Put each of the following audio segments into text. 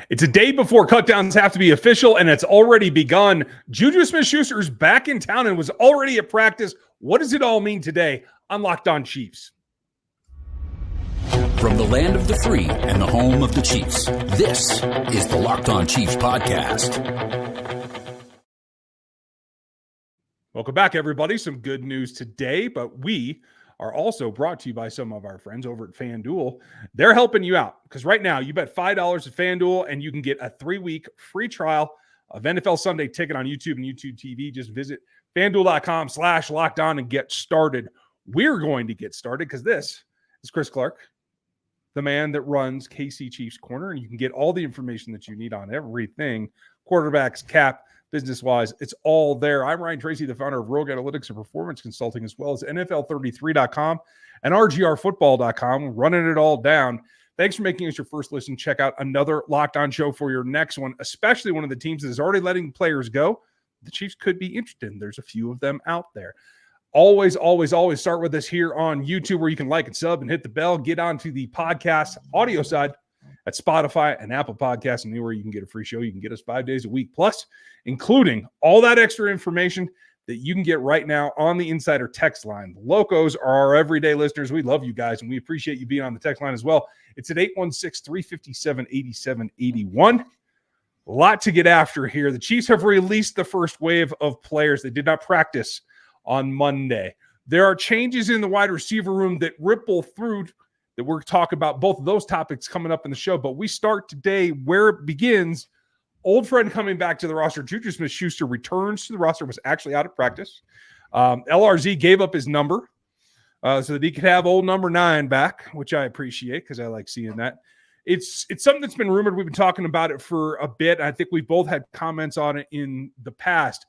It's a day before cutdowns have to be official, and it's already begun. Juju Smith-Schuster is back in town and was already at practice. What does it all mean today on Locked On Chiefs? From the land of the free and the home of the Chiefs, this is the Locked On Chiefs podcast. Welcome back, everybody. Some good news today, but we are also brought to you by some of our friends over at FanDuel. They're helping you out because right now you bet $5 at FanDuel and you can get a 3-week free trial of NFL Sunday Ticket on YouTube and YouTube TV. Just visit FanDuel.com/lockedon and get started. We're going to get started because this is Chris Clark, the man that runs KC Chiefs Corner, and you can get all the information that you need on everything, quarterbacks, cap, business-wise. It's all there. I'm Ryan Tracy, the founder of Rogue Analytics and Performance Consulting, as well as NFL33.com and RGRFootball.com, running it all down. Thanks for making us your first listen. Check out another Locked On show for your next one, especially one of the teams that is already letting players go. The Chiefs could be interested in. There's a few of them out there. Always start with us here on YouTube, where you can like and sub and hit the bell. Get onto the podcast audio side at Spotify and Apple Podcasts, and anywhere you can get a free show. You can get us 5 days a week, plus including all that extra information that you can get right now on the Insider text line. The Locos are our everyday listeners. We love you guys, and we appreciate you being on the text line as well. It's at 816-357-8781. A lot to get after here. The Chiefs have released the first wave of players. They did not practice on Monday. There are changes in the wide receiver room that ripple through that we're talking about both of those topics coming up in the show. But we start today where it begins. Old friend coming back to the roster. Juju Smith-Schuster returns to the roster, was actually out of practice. LRZ gave up his number so that he could have old number 9 back, which I appreciate because I like seeing that. It's something that's been rumored. We've been talking about it for a bit. I think we both had comments on it in the past.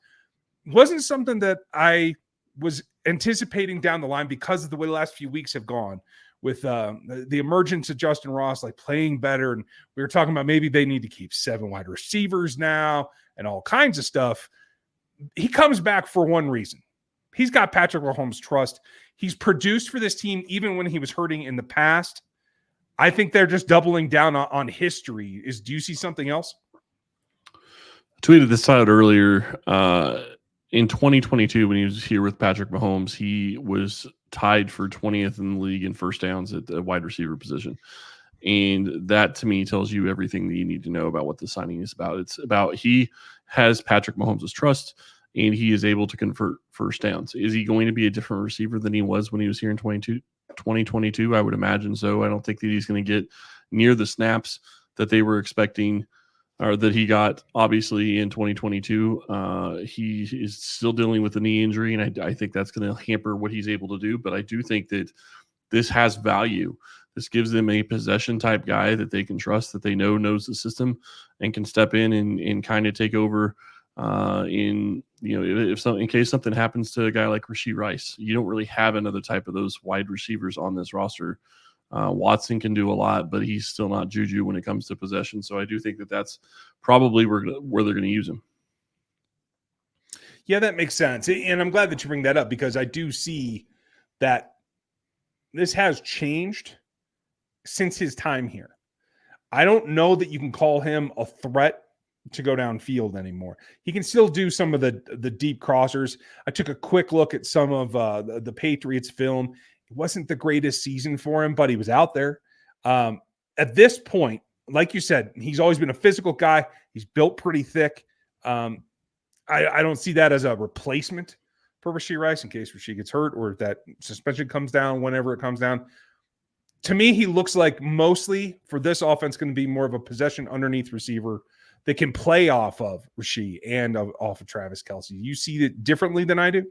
It wasn't something that I was anticipating down the line because of the way the last few weeks have gone, with the emergence of Justin Ross, like playing better. And we were talking about maybe they need to keep 7 wide receivers now and all kinds of stuff. He comes back for one reason. He's got Patrick Mahomes' trust. He's produced for this team even when he was hurting in the past. I think they're just doubling down on history. Do you see something else? I tweeted this out earlier. In 2022, when he was here with Patrick Mahomes, he was tied for 20th in the league in first downs at the wide receiver position. And that, to me, tells you everything that you need to know about what the signing is about. It's about he has Patrick Mahomes' trust, and he is able to convert first downs. Is he going to be a different receiver than he was when he was here in 2022? I would imagine so. I don't think that he's going to get near the snaps that they were expecting, or that he got, obviously, in 2022. He is still dealing with a knee injury, and I think that's going to hamper what he's able to do. But I do think that this has value. This gives them a possession-type guy that they can trust, that they know knows the system, and can step in and kind of take over in case something happens to a guy like Rashee Rice. You don't really have another type of those wide receivers on this roster. Watson can do a lot, but he's still not Juju when it comes to possession. So I do think that that's probably where they're going to use him. Yeah, that makes sense. And I'm glad that you bring that up, because I do see that this has changed since his time here. I don't know that you can call him a threat to go downfield anymore. He can still do some of the deep crossers. I took a quick look at some of the Patriots film. It wasn't the greatest season for him, but he was out there. At this point, like you said, he's always been a physical guy. He's built pretty thick. I don't see that as a replacement for Rashee Rice in case Rashee gets hurt or if that suspension comes down, whenever it comes down. To me, he looks like mostly for this offense going to be more of a possession underneath receiver that can play off of Rashee and off of Travis Kelce. You see it differently than I do?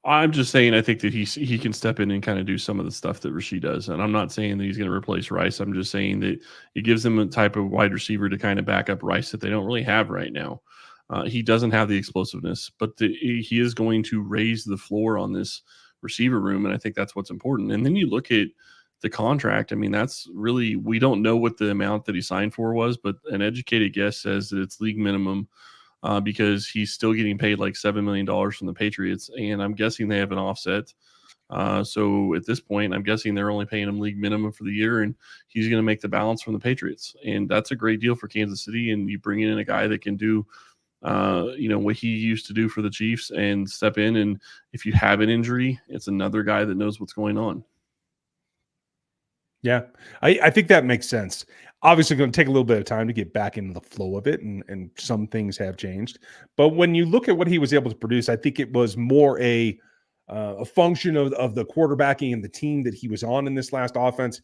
I'm just saying I think that he can step in and kind of do some of the stuff that Rashee does. And I'm not saying that he's going to replace Rice. I'm just saying that it gives them a type of wide receiver to kind of back up Rice that they don't really have right now. He doesn't have the explosiveness, but he is going to raise the floor on this receiver room, and I think that's what's important. And then you look at the contract. I mean, that's really, we don't know what the amount that he signed for was, but an educated guess says that it's league minimum because he's still getting paid like $7 million from the Patriots. And I'm guessing they have an offset So at this point, I'm guessing they're only paying him league minimum for the year, and he's going to make the balance from the Patriots. And that's a great deal for Kansas City. And you bring in a guy that can do, what he used to do for the Chiefs and step in. And if you have an injury, it's another guy that knows what's going on. Yeah, I think that makes sense. Obviously, going to take a little bit of time to get back into the flow of it, and some things have changed. But when you look at what he was able to produce, I think it was more a function of the quarterbacking and the team that he was on in this last offense.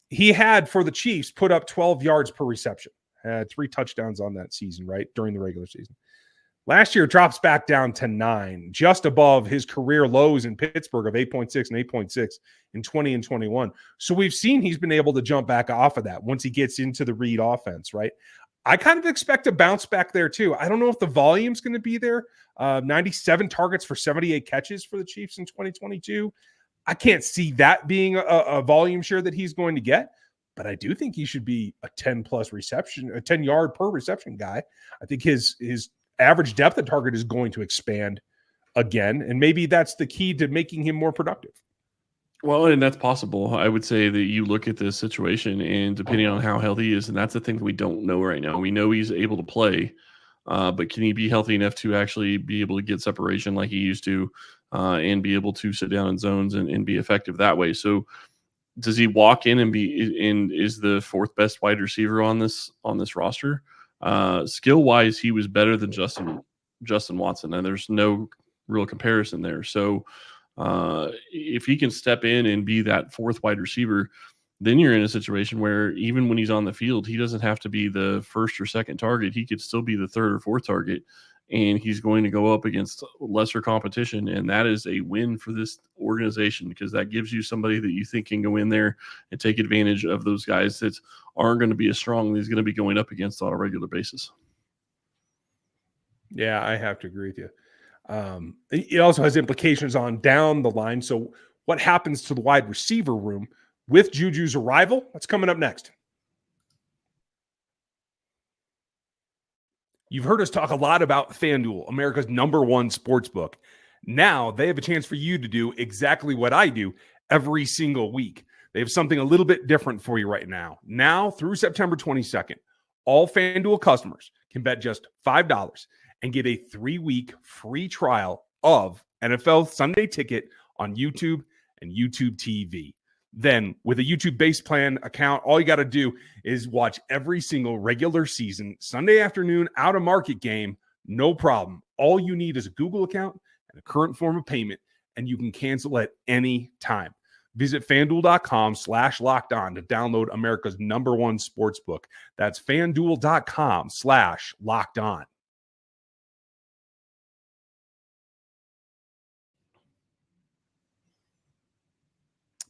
He had, for the Chiefs, put up 12 yards per reception, had 3 touchdowns on that season, right, during the regular season. Last year drops back down to 9, just above his career lows in Pittsburgh of 8.6 and 8.6 in 20 and 21. So we've seen he's been able to jump back off of that once he gets into the Reed offense, right? I kind of expect a bounce back there too. I don't know if the volume's going to be there. 97 targets for 78 catches for the Chiefs in 2022. I can't see that being a volume share that he's going to get, but I do think he should be a 10-plus reception, a 10-yard per reception guy. I think his average depth of target is going to expand again, and maybe that's the key to making him more productive. Well, and that's possible. I would say that you look at this situation, and depending on how healthy he is, and that's the thing that we don't know right now. We know he's able to play, but can he be healthy enough to actually be able to get separation like he used to, and be able to sit down in zones and be effective that way? So does he walk in and is the 4th best wide receiver on this roster? Skill wise, he was better than Justin Watson, and there's no real comparison there. So if he can step in and be that 4th wide receiver, then you're in a situation where even when he's on the field, he doesn't have to be the 1st or 2nd target. He could still be the 3rd or 4th target, and he's going to go up against lesser competition. And that is a win for this organization, because that gives you somebody that you think can go in there and take advantage of those guys that aren't going to be as strong as he's going to be going up against on a regular basis. Yeah, I have to agree with you. It also has implications on down the line. So what happens to the wide receiver room with Juju's arrival? That's coming up next. You've heard us talk a lot about FanDuel, America's #1 sportsbook. Now they have a chance for you to do exactly what I do every single week. They have something a little bit different for you right now. Now through September 22nd, all FanDuel customers can bet just $5 and get a 3-week free trial of NFL Sunday Ticket on YouTube and YouTube TV. Then with a YouTube base plan account, all you got to do is watch every single regular season Sunday afternoon out of market game. No problem. All you need is a Google account and a current form of payment, and you can cancel at any time. Visit FanDuel.com/lockedon to download America's #1 sportsbook. That's FanDuel.com/lockedon.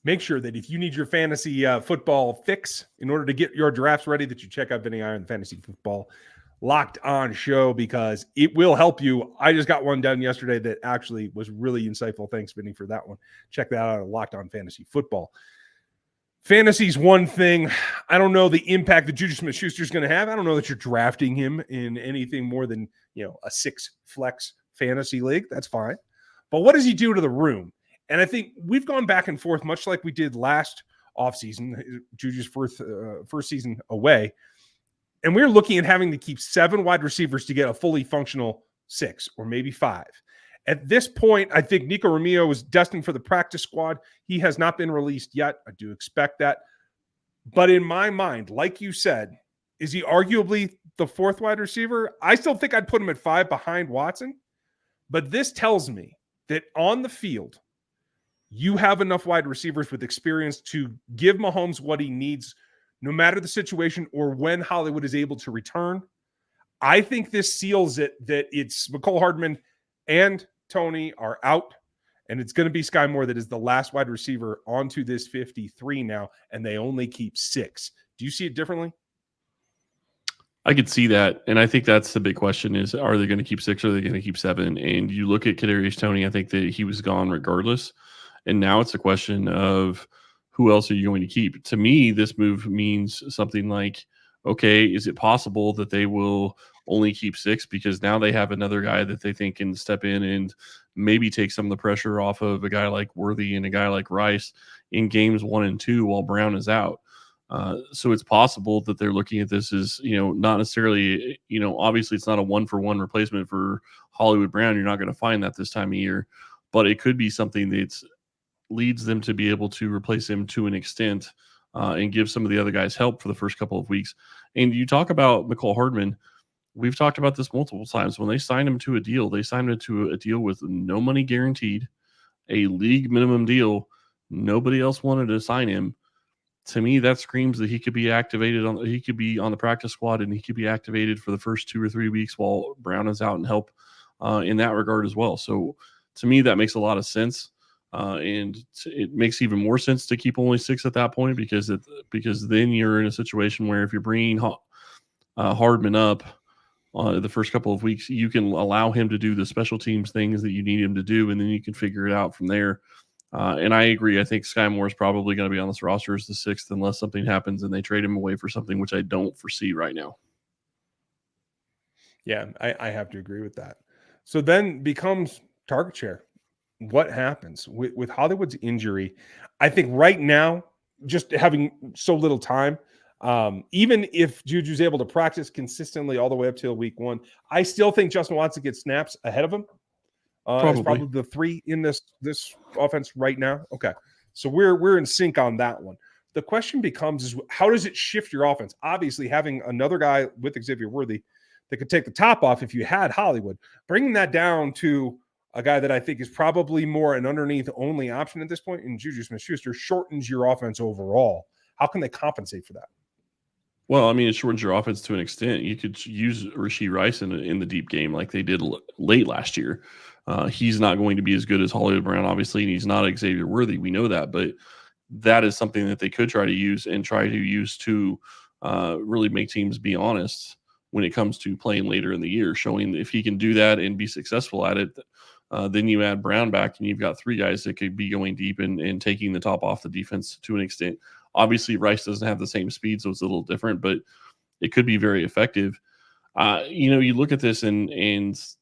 Make sure that if you need your fantasy football fix in order to get your drafts ready, that you check out Vinny Iron, the Fantasy Football Locked On Show, because it will help you. I just got one done yesterday that actually was really insightful. Thanks, Vinny, for that one. Check that out at Locked On Fantasy Football. Fantasy's one thing. I don't know the impact that Juju Smith-Schuster is going to have. I don't know that you're drafting him in anything more than, a 6-flex fantasy league. That's fine. But what does he do to the room? And I think we've gone back and forth, much like we did last offseason, Juju's first season away. And we're looking at having to keep 7 wide receivers to get a fully functional 6 or maybe 5. At this point, I think Nico Romeo is destined for the practice squad. He has not been released yet. I do expect that. But in my mind, like you said, is he arguably the 4th wide receiver? I still think I'd put him at 5 behind Watson. But this tells me that on the field, you have enough wide receivers with experience to give Mahomes what he needs, no matter the situation or when Hollywood is able to return. I think this seals it, that it's McCole Hardman and Tony are out, and it's going to be Sky Moore that is the last wide receiver onto this 53 now, and they only keep 6. Do you see it differently? I could see that, and I think that's the big question is, are they going to keep 6 or are they going to keep 7? And you look at Kadarius Toney, I think that he was gone regardless. And now it's a question of who else are you going to keep? To me, this move means something like okay, is it possible that they will only keep 6 because now they have another guy that they think can step in and maybe take some of the pressure off of a guy like Worthy and a guy like Rice in games 1 and 2 while Brown is out. So it's possible that they're looking at this as, not necessarily, obviously it's not a 1-for-1 replacement for Hollywood Brown. You're not going to find that this time of year, but it could be something that leads them to be able to replace him to an extent and give some of the other guys help for the first couple of weeks. And you talk about McCall Hardman. We've talked about this multiple times. When they signed him to a deal, they signed him to a deal with no money guaranteed, a league minimum deal. Nobody else wanted to sign him. To me, that screams that he could be activated he could be on the practice squad and he could be activated for the first 2 or 3 weeks while Brown is out and help in that regard as well. So to me, that makes a lot of sense. And it makes even more sense to keep only 6 at that point because then you're in a situation where if you're bringing Hardman up the first couple of weeks, you can allow him to do the special teams things that you need him to do, and then you can figure it out from there. And I agree. I think Sky Moore is probably going to be on this roster as the 6th unless something happens and they trade him away for something, which I don't foresee right now. Yeah, I have to agree with that. So then becomes target share. What happens with Hollywood's injury? I think right now, just having so little time, even if Juju's able to practice consistently all the way up till week 1, I still think Justin Watson gets snaps ahead of him. It's probably the 3 in this offense right now. Okay, so we're in sync on that one. The question becomes is how does it shift your offense? Obviously, having another guy with Xavier Worthy that could take the top off if you had Hollywood, bringing that down to a guy that I think is probably more an underneath only option at this point in Juju Smith-Schuster shortens your offense overall. How can they compensate for that? Well, I mean, it shortens your offense to an extent. You could use Rashee Rice in the deep game like they did late last year. He's not going to be as good as Hollywood Brown, obviously, and he's not Xavier Worthy. We know that, but that is something that they could try to use to really make teams be honest when it comes to playing later in the year, showing if he can do that and be successful at it. Then you add Brown back, and you've got 3 guys that could be going deep and taking the top off the defense to an extent. Obviously, Rice doesn't have the same speed, so it's a little different, but it could be very effective. You look at this, and it's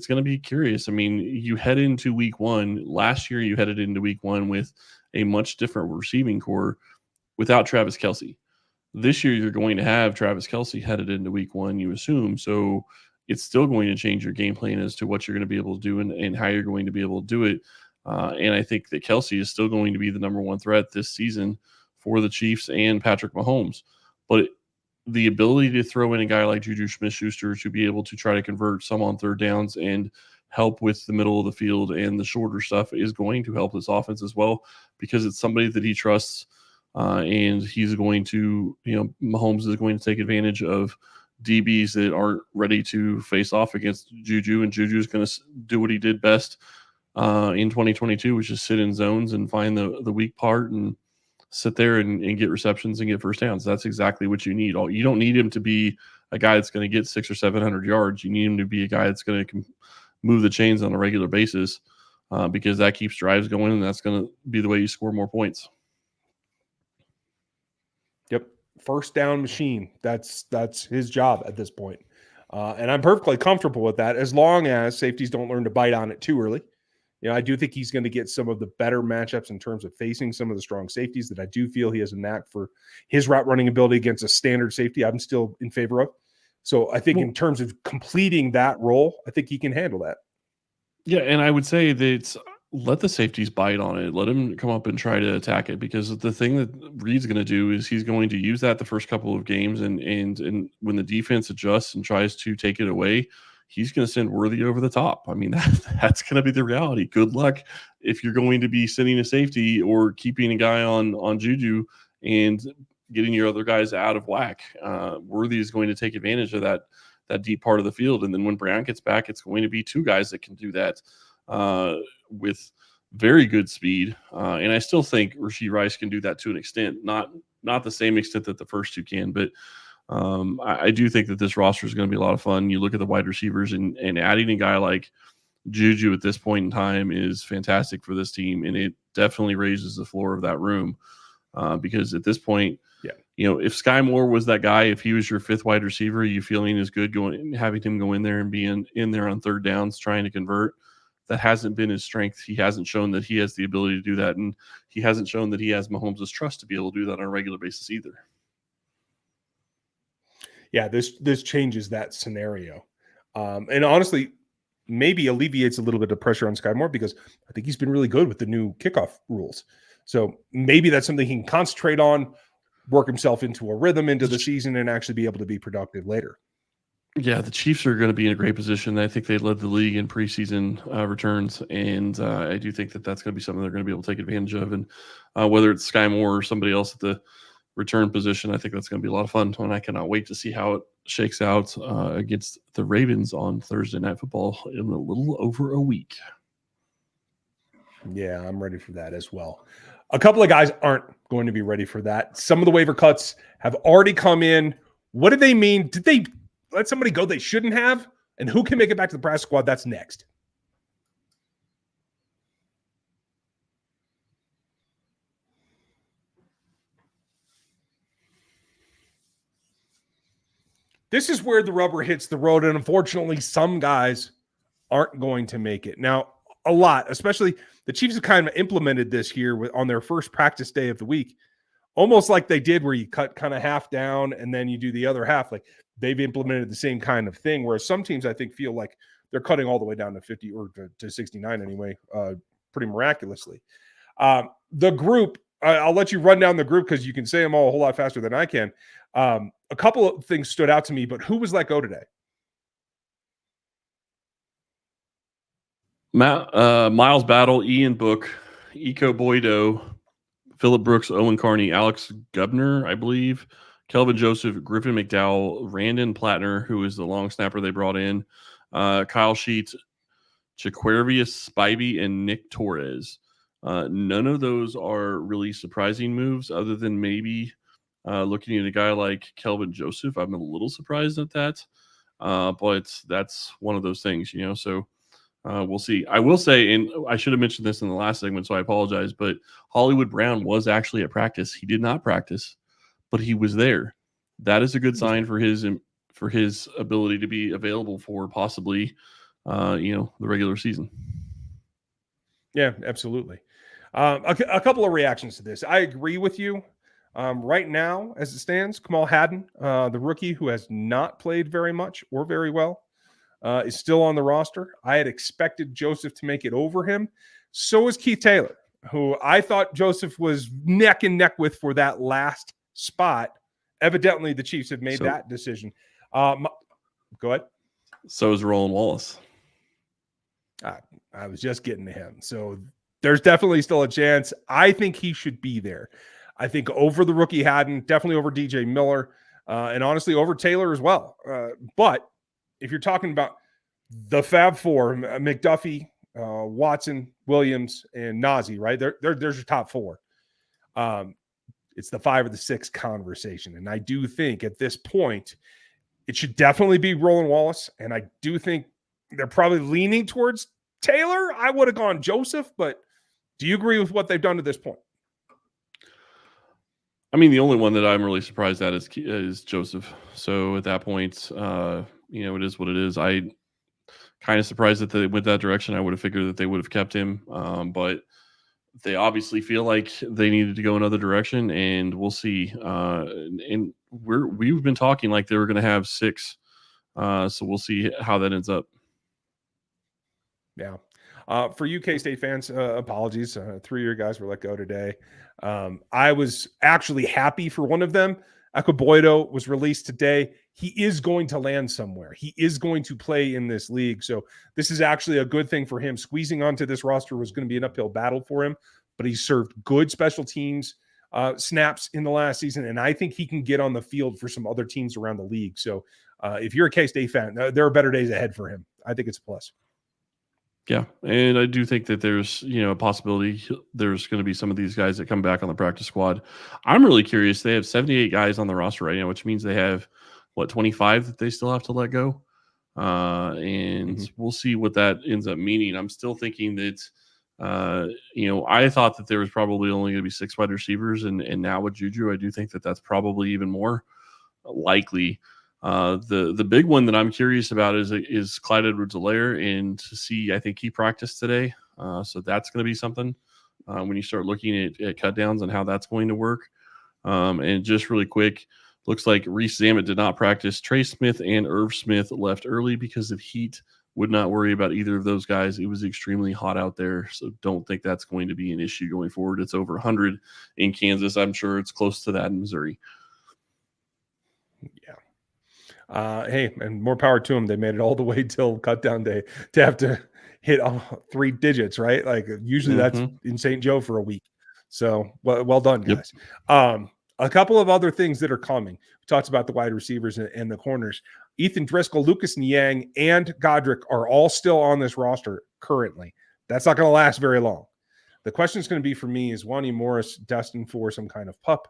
going to be curious. I mean, you head into week 1. Last year, you headed into week 1 with a much different receiving core without Travis Kelce. This year, you're going to have Travis Kelce headed into week 1, you assume. So it's still going to change your game plan as to what you're going to be able to do and how you're going to be able to do it. And I think that Kelce is still going to be the number 1 threat this season for the Chiefs and Patrick Mahomes. But the ability to throw in a guy like Juju Smith-Schuster to be able to try to convert some on third downs and help with the middle of the field and the shorter stuff is going to help this offense as well because it's somebody that he trusts. And he's going to, Mahomes is going to take advantage of DBs that aren't ready to face off against Juju, and Juju is going to do what he did best in 2022, which is sit in zones and find the weak part and sit there and get receptions and get first downs. That's exactly what you need. You don't need him to be a guy that's going to get 600 or 700 yards. You need him to be a guy that's going to move the chains on a regular basis because that keeps drives going, and that's going to be the way you score more points. Yep. First down machine. That's his job at this point. And I'm perfectly comfortable with that as long as safeties don't learn to bite on it too early. I do think he's going to get some of the better matchups in terms of facing some of the strong safeties that I do feel he has a knack for his route running ability against a standard safety. I'm still in favor of. So I think in terms of completing that role, I think he can handle that. Yeah, and I would say that let the safeties bite on it. Let him come up and try to attack it because the thing that Reed's going to do is he's going to use that the first couple of games, and when the defense adjusts and tries to take it away, he's going to send Worthy over the top. I mean, that's going to be the reality. Good luck if you're going to be sending a safety or keeping a guy on Juju and getting your other guys out of whack. Worthy is going to take advantage of that deep part of the field, and then when Brown gets back, it's going to be 2 guys that can do that with very good speed. And I still think Rashee Rice can do that to an extent, not the same extent that the first 2 can, but I do think that this roster is going to be a lot of fun. You look at the wide receivers and adding a guy like Juju at this point in time is fantastic for this team. And it definitely raises the floor of that room because at this point, if Sky Moore was that guy, if he was your fifth wide receiver, you feeling as good having him go in there and being in there on third downs trying to convert. That hasn't been his strength. He hasn't shown that he has the ability to do that, and he hasn't shown that he has Mahomes' trust to be able to do that on a regular basis either. Yeah, this changes that scenario. And honestly, maybe alleviates a little bit of pressure on Sky Moore because I think he's been really good with the new kickoff rules. So maybe that's something he can concentrate on, work himself into a rhythm into the season, and actually be able to be productive later. Yeah, the Chiefs are going to be in a great position. I think they led the league in preseason returns, and I do think that that's going to be something they're going to be able to take advantage of. And whether it's Sky Moore or somebody else at the return position, I think that's going to be a lot of fun. And I cannot wait to see how it shakes out against the Ravens on Thursday Night Football in a little over a week. Yeah, I'm ready for that as well. A couple of guys aren't going to be ready for that. Some of the waiver cuts have already come in. What did they mean? Did they let somebody go they shouldn't have? And who can make it back to the practice squad? That's next. This is where the rubber hits the road, and unfortunately, some guys aren't going to make it. Now, a lot, especially the Chiefs have kind of implemented this here on their first practice day of the week, almost like they did where you cut kind of half down and then you do the other half. Like they've implemented the same kind of thing, whereas some teams, I think, feel like they're cutting all the way down to 50 or to 69 anyway, pretty miraculously. The group, I'll let you run down the group because you can say them all a whole lot faster than I can. A couple of things stood out to me, but who was let go today? Miles Battle, Ian Book, Iko Boydo, Phillip Brooks, Owen Carney, Alex Gubner, I believe, Kelvin Joseph, Griffin McDowell, Randon Plattner, who is the long snapper they brought in, Kyle Sheets, Jaquarius Spivey, and Nick Torres. None of those are really surprising moves other than maybe looking at a guy like Kelvin Joseph. I'm a little surprised at that, but that's one of those things, so we'll see. I will say, and I should have mentioned this in the last segment, so I apologize, but Hollywood Brown was actually at practice. He did not practice, but he was there. That is a good sign for his ability to be available for possibly, the regular season. Yeah, absolutely. A couple of reactions to this. I agree with you. Right now, as it stands, Kamal Hadden, the rookie who has not played very much or very well, is still on the roster. I had expected Joseph to make it over him. So is Keith Taylor, who I thought Joseph was neck and neck with for that last spot. Evidently, the Chiefs have made that decision. Go ahead. So is Roland Wallace. I was just getting to him. So there's definitely still a chance. I think he should be there. I think over the rookie Hadden, definitely over DJ Miller, and honestly over Taylor as well. But if you're talking about the Fab Four, McDuffie, Watson, Williams, and Najee, right? There's your top four. It's the 5 or the 6 conversation. And I do think at this point, it should definitely be Roland Wallace. And I do think they're probably leaning towards Taylor. I would have gone Joseph, but do you agree with what they've done to this point? I mean, the only one that I'm really surprised at is Joseph. So at that point, it is what it is. I kind of surprised that they went that direction. I would have figured that they would have kept him, but they obviously feel like they needed to go another direction, and we'll see. And we've been talking like they were going to have 6, so we'll see how that ends up. Yeah. For you K-State fans, apologies. 3 of your guys were let go today. I was actually happy for one of them. Akaboido was released today. He is going to land somewhere. He is going to play in this league. So this is actually a good thing for him. Squeezing onto this roster was going to be an uphill battle for him, but he served good special teams snaps in the last season, and I think he can get on the field for some other teams around the league. So if you're a K-State fan, there are better days ahead for him. I think it's a plus. Yeah, and I do think that there's, a possibility there's going to be some of these guys that come back on the practice squad. I'm really curious. They have 78 guys on the roster right now, which means they have, 25 that they still have to let go? And we'll see what that ends up meaning. I'm still thinking that I thought that there was probably only going to be 6 wide receivers, and now with Juju, I do think that that's probably even more likely. The big one that I'm curious about is Clyde Edwards-Helaire, and to see, I think he practiced today, so that's going to be something when you start looking at cut downs and how that's going to work. And just really quick, looks like Reese Zammit did not practice. Trey Smith and Irv Smith left early because of heat. Would not worry about either of those guys. It was extremely hot out there, so don't think that's going to be an issue going forward. It's over 100 in Kansas. I'm sure it's close to that in Missouri. Yeah. Hey, and more power to them. They made it all the way till cut down day to have to hit 3 digits, right? Like usually that's in St. Joe for a week. So well done, guys. Yep. A couple of other things that are coming. We talked about the wide receivers and the corners. Ethan Driscoll, Lucas Niang, and Godric are all still on this roster currently. That's not going to last very long. The question is going to be for me, is Wanya Morris destined for some kind of pup?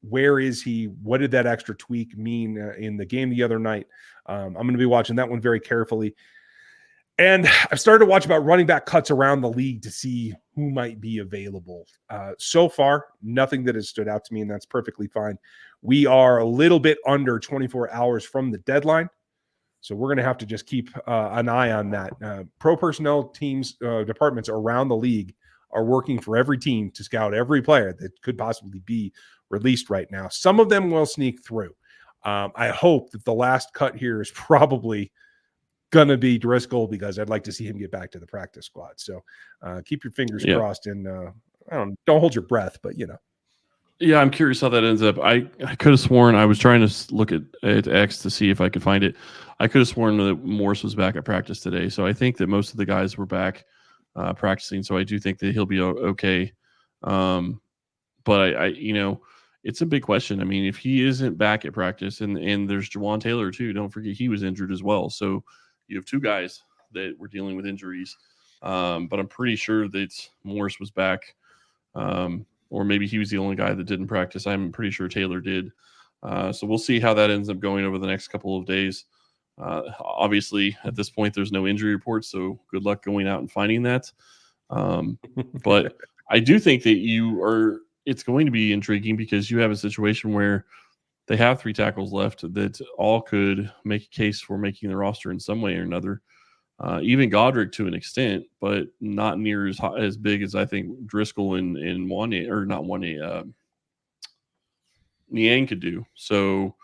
Where is he? What did that extra tweak mean in the game the other night? I'm going to be watching that one very carefully. And I've started to watch about running back cuts around the league to see who might be available. So far, nothing that has stood out to me, and that's perfectly fine. We are a little bit under 24 hours from the deadline, so we're going to have to just keep an eye on that. Pro personnel teams, departments around the league are working for every team to scout every player that could possibly be released right now. Some of them will sneak through. I hope that the last cut here is probably going to be Driscoll, because I'd like to see him get back to the practice squad. So keep your fingers crossed, and don't hold your breath, but Yeah, I'm curious how that ends up. I could have sworn, I was trying to look at X to see if I could find it. I could have sworn that Morris was back at practice today. So I think that most of the guys were back practicing. So I do think that he'll be okay. But I it's a big question. I mean, if he isn't back at practice, and there's Jawan Taylor too, don't forget he was injured as well. So you have 2 guys that were dealing with injuries. But I'm pretty sure that Morris was back. Or maybe he was the only guy that didn't practice. I'm pretty sure Taylor did. So we'll see how that ends up going over the next couple of days. Obviously, at this point, there's no injury reports, so good luck going out and finding that. But I do think that it's going to be intriguing, because you have a situation where they have 3 tackles left that all could make a case for making the roster in some way or another. Even Godric to an extent, but not near as big as I think Driscoll and Niang could do. So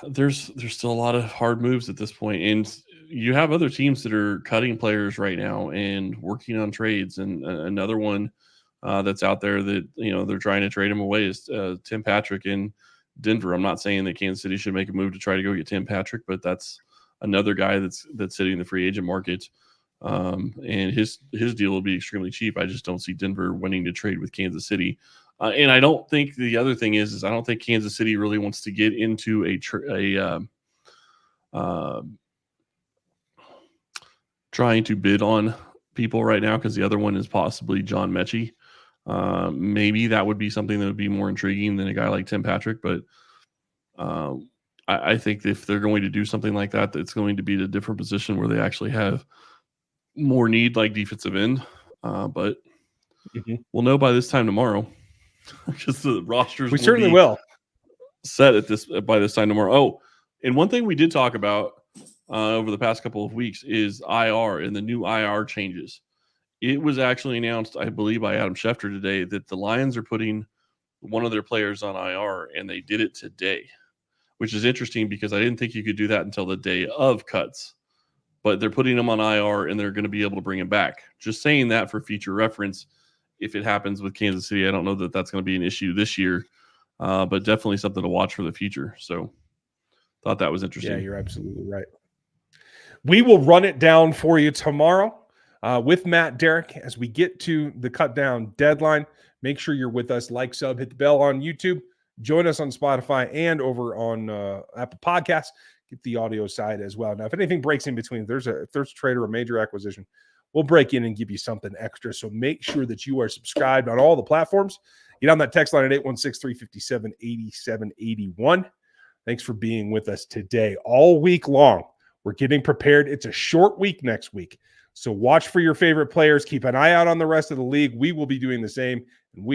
there's still a lot of hard moves at this point, and you have other teams that are cutting players right now and working on trades. And another one that's out there that they're trying to trade him away is Tim Patrick in Denver. I'm not saying that Kansas City should make a move to try to go get Tim Patrick, but that's another guy that's sitting in the free agent market, and his deal will be extremely cheap. I just don't see Denver wanting to trade with Kansas City, and I don't think the other thing is I don't think Kansas City really wants to get into trying to bid on people right now, because the other one is possibly John Mechie. Maybe that would be something that would be more intriguing than a guy like Tim Patrick, but I think if they're going to do something like that, it's going to be a different position where they actually have more need, like defensive end. But we'll know by this time tomorrow, because the rosters will set by this time tomorrow. Oh, and one thing we did talk about over the past couple of weeks is IR and the new IR changes. It was actually announced, I believe, by Adam Schefter today that the Lions are putting one of their players on IR, and they did it today, which is interesting because I didn't think you could do that until the day of cuts. But they're putting him on IR, and they're going to be able to bring him back. Just saying that for future reference. If it happens with Kansas City, I don't know that that's going to be an issue this year, but definitely something to watch for the future. So thought that was interesting. Yeah, you're absolutely right. We will run it down for you tomorrow with Matt Derrick as we get to the cut down deadline. Make sure you're with us. Like, sub, hit the bell on YouTube. Join us on Spotify and over on Apple Podcasts. Get the audio side as well. Now, if anything breaks in between, if there's a trade or a major acquisition, we'll break in and give you something extra. So make sure that you are subscribed on all the platforms. Get on that text line at 816-357-8781. Thanks for being with us today all week long. We're getting prepared. It's a short week next week. So watch for your favorite players. Keep an eye out on the rest of the league. We will be doing the same, and we